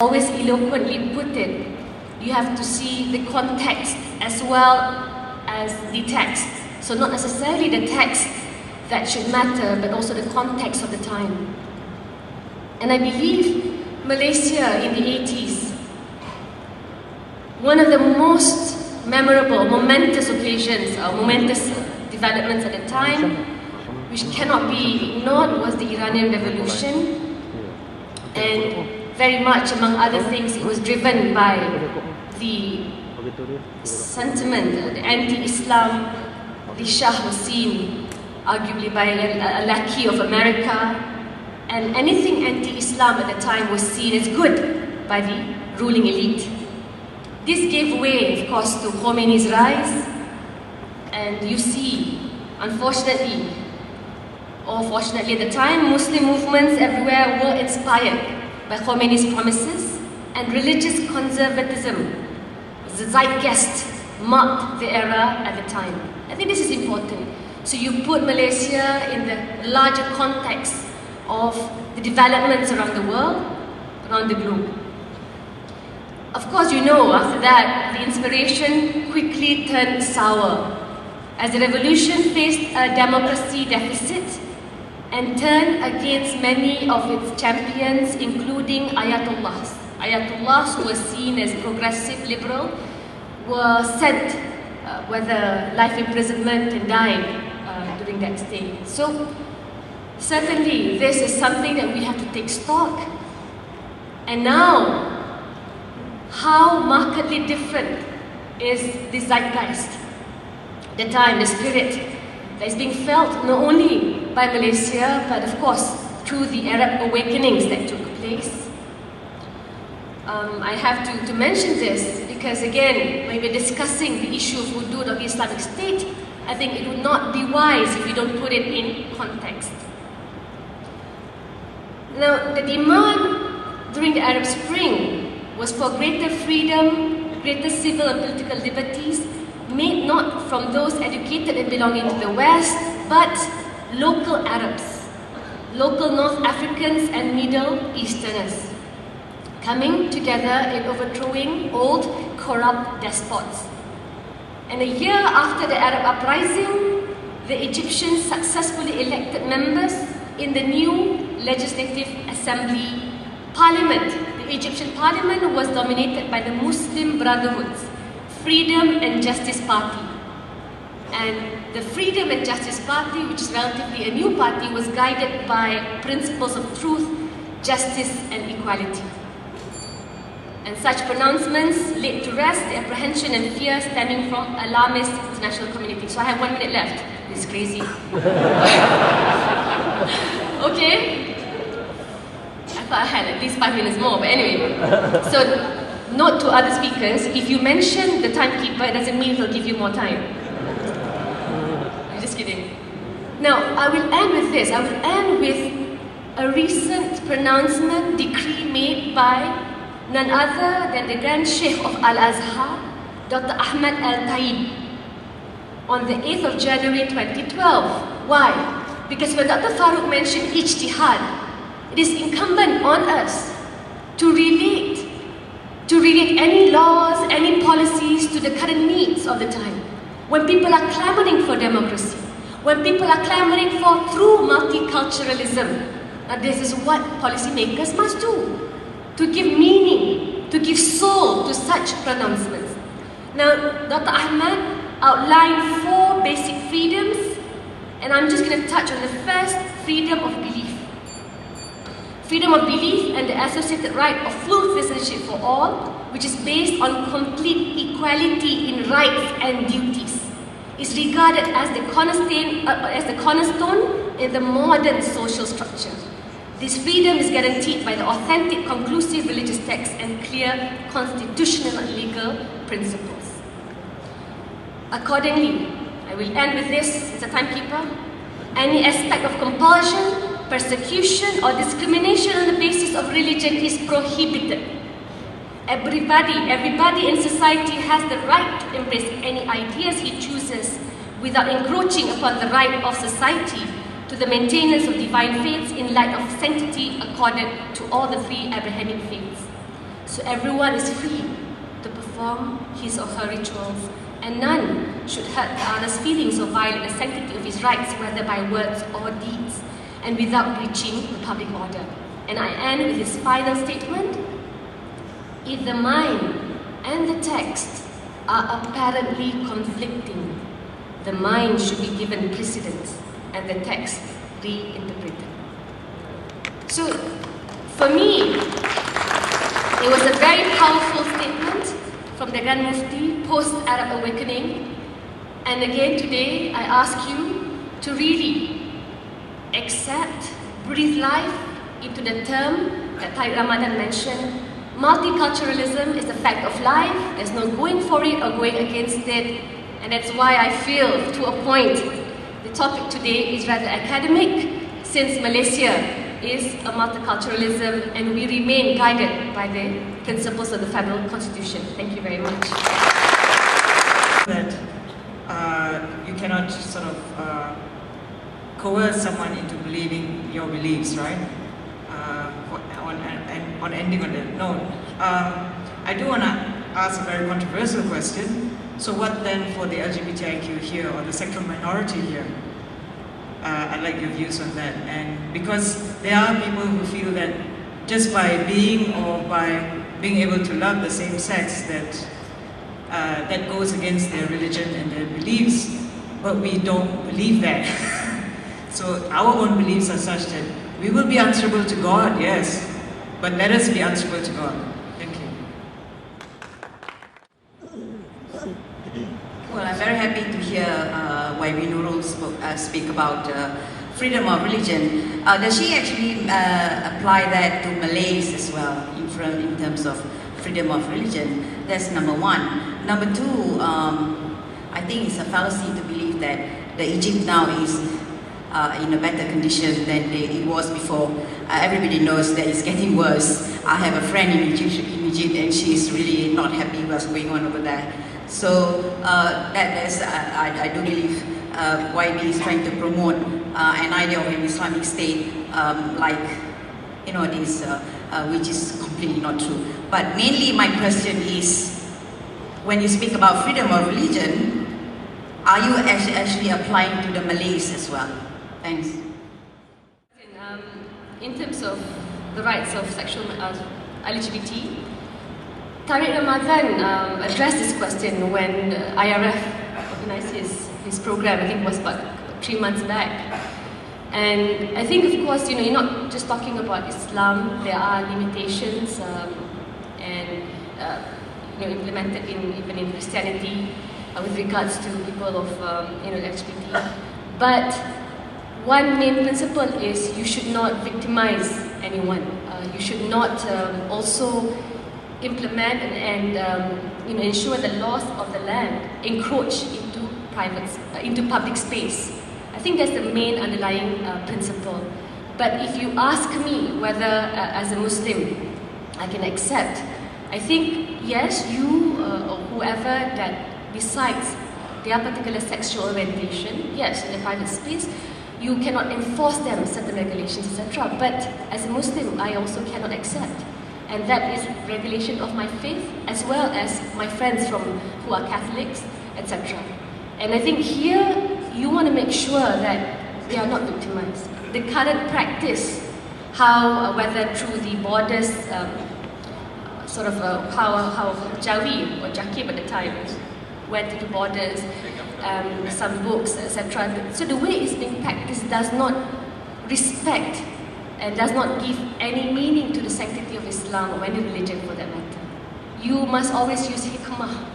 always eloquently put it, you have to see the context as well as the text. So not necessarily the text that should matter, but also the context of the time. And I believe Malaysia in the 80s, one of the most memorable, momentous occasions, or momentous developments at the time, which cannot be ignored, was the Iranian Revolution. And very much, among other things, it was driven by the sentiment, the anti-Islam. The Shah was seen, arguably, by a lackey of America, and anything anti-Islam at the time was seen as good by the ruling elite. This gave way, of course, to Khomeini's rise, and you see, unfortunately, or fortunately at the time, Muslim movements everywhere were inspired by Khomeini's promises, and religious conservatism, the zeitgeist, marked the era at the time. I think this is important. So you put Malaysia in the larger context of the developments around the world, around the globe. Of course, you know, after that, the inspiration quickly turned sour as the revolution faced a democracy deficit and turned against many of its champions, including Ayatollahs. Ayatollahs, who were seen as progressive liberal, were sent, whether life imprisonment, and died during that stay. So, certainly, this is something that we have to take stock. And now, how markedly different is the zeitgeist, the time, the spirit that is being felt not only by Malaysia, but of course through the Arab awakenings that took place. I have to mention this because, again, when we're discussing the issue of hudud of the Islamic State, I think it would not be wise if we don't put it in context. Now, the demand during the Arab Spring was for greater freedom, greater civil and political liberties, made not from those educated and belonging to the West, but local Arabs, local North Africans and Middle Easterners, coming together in overthrowing old, corrupt despots. And a year after the Arab uprising, the Egyptians successfully elected members in the new Legislative Assembly Parliament. The Egyptian Parliament was dominated by the Muslim Brotherhood's Freedom and Justice Party. And the Freedom and Justice Party, which is relatively a new party, was guided by principles of truth, justice and equality. And such pronouncements laid to rest the apprehension and fear stemming from alarmist international community. So I have 1 minute left. This is crazy. Okay? I thought I had at least 5 minutes more, but anyway. So, note to other speakers, if you mention the timekeeper, it doesn't mean he'll give you more time. I'm just kidding. Now, I will end with this. I will end with a recent pronouncement, decree made by none other than the Grand Sheikh of Al-Azhar, Dr. Ahmad Al-Taib, on the 8th of January 2012. Why? Because when Dr. Farooq mentioned ijtihad, it is incumbent on us to relate any laws, any policies to the current needs of the time. When people are clamoring for democracy, when people are clamoring for true multiculturalism, now this is what policymakers must do, to give meaning, to give soul to such pronouncements. Now, Dr. Ahmad outlined 4 basic freedoms, and I'm just going to touch on the first, freedom of belief. Freedom of belief and the associated right of full citizenship for all, which is based on complete equality in rights and duties, is regarded as the cornerstone in the modern social structure. This freedom is guaranteed by the authentic, conclusive religious texts and clear constitutional and legal principles. Accordingly, I will end with this as a timekeeper. Any aspect of compulsion, persecution or discrimination on the basis of religion is prohibited. Everybody in society has the right to embrace any ideas he chooses without encroaching upon the right of society to the maintenance of divine faiths in light of sanctity accorded to all the 3 Abrahamic faiths. So everyone is free to perform his or her rituals, and none should hurt the other's feelings or violate the sanctity of his rights, whether by words or deeds, and without breaching the public order. And I end with his final statement: if the mind and the text are apparently conflicting, the mind should be given precedence and the text reinterpreted. So, for me, it was a very powerful statement from the Grand Mufti post-Arab Awakening. And again today, I ask you to really accept, breathe life into the term that Tariq Ramadan mentioned. Multiculturalism is a fact of life. There's no going for it or going against it. And that's why I feel, to a point, the topic today is rather academic, since Malaysia is a multiculturalism and we remain guided by the principles of the Federal Constitution. Thank you very much. That you cannot sort of coerce someone into believing your beliefs, right? On ending on that note, I do want to ask a very controversial question. So what then for the LGBTIQ here, or the sexual minority here? I'd like your views on that. And because there are people who feel that just by being or by being able to love the same sex, that that goes against their religion and their beliefs, but we don't believe that. So our own beliefs are such that we will be answerable to God, yes, but let us be answerable to God. Thank you. Well, I'm very happy to hear YB Nurul speak about freedom of religion. Does she actually apply that to Malays as well, in terms of freedom of religion? That's number one. Number two, I think it's a fallacy to believe that the Egypt now is in a better condition than it was before. Everybody knows that it's getting worse. I have a friend in Egypt and she's really not happy with what's going on over there. So I do believe YB is trying to promote an idea of an Islamic state which is completely not true. But mainly my question is, when you speak about freedom of religion, are you actually applying to the Malays as well? Thanks. In terms of the rights of sexual LGBT, Tariq Ramadan addressed this question when IRF organized his program. I think it was about 3 months back. And I think, of course, you're not just talking about Islam. There are limitations implemented even in Christianity with regards to people of LGBT. But one main principle is you should not victimize anyone. You should not also implement and ensure the laws of the land encroach into public space. I think that's the main underlying principle. But if you ask me whether, as a Muslim, I can accept, I think yes, you or whoever that decides their particular sexual orientation, yes, in the private space, you cannot enforce them certain regulations, etc. But as a Muslim, I also cannot accept. And that is regulation of my faith, as well as my friends who are Catholics, etc. And I think here, you want to make sure that they are not victimized. The current practice, whether through the borders, how Jawi or Jakib at the time went to the borders, some books, etc. So the way it's being practiced does not respect and does not give any meaning to the sanctity of Islam or any religion for that matter. You must always use hikmah.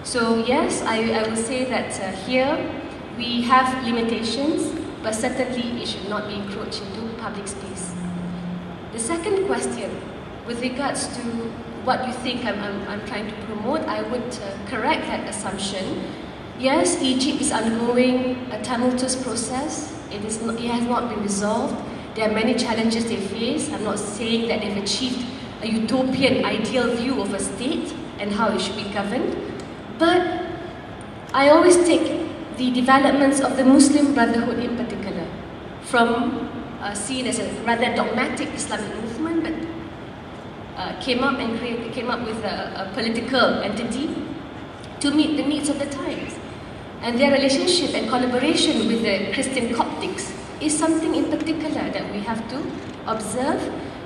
So yes, I will say that here we have limitations, but certainly it should not be encroached into public space. The second question, with regards to what you think I'm trying to promote, I would correct that assumption. Yes, Egypt is undergoing a tumultuous process. It has not been resolved. There are many challenges they face. I'm not saying that they've achieved a utopian ideal view of a state and how it should be governed. But I always take the developments of the Muslim Brotherhood in particular from seen as a rather dogmatic Islamic movement, but came up with a political entity to meet the needs of the times. And their relationship and collaboration with the Christian Coptics is something in particular that we have to observe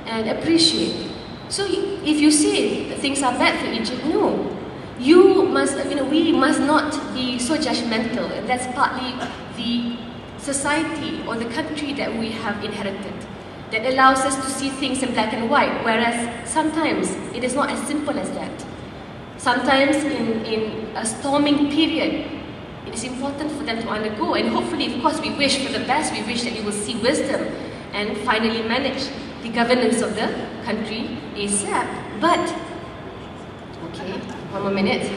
and appreciate. So if you say things are bad for Egypt, no. We must not be so judgmental, and that's partly the society or the country that we have inherited that allows us to see things in black and white, whereas sometimes it is not as simple as that. Sometimes in a storming period, it is important for them to undergo, and hopefully, of course, we wish for the best. We wish that you will see wisdom and finally manage the governance of the country ASAP. But, okay, one more minute.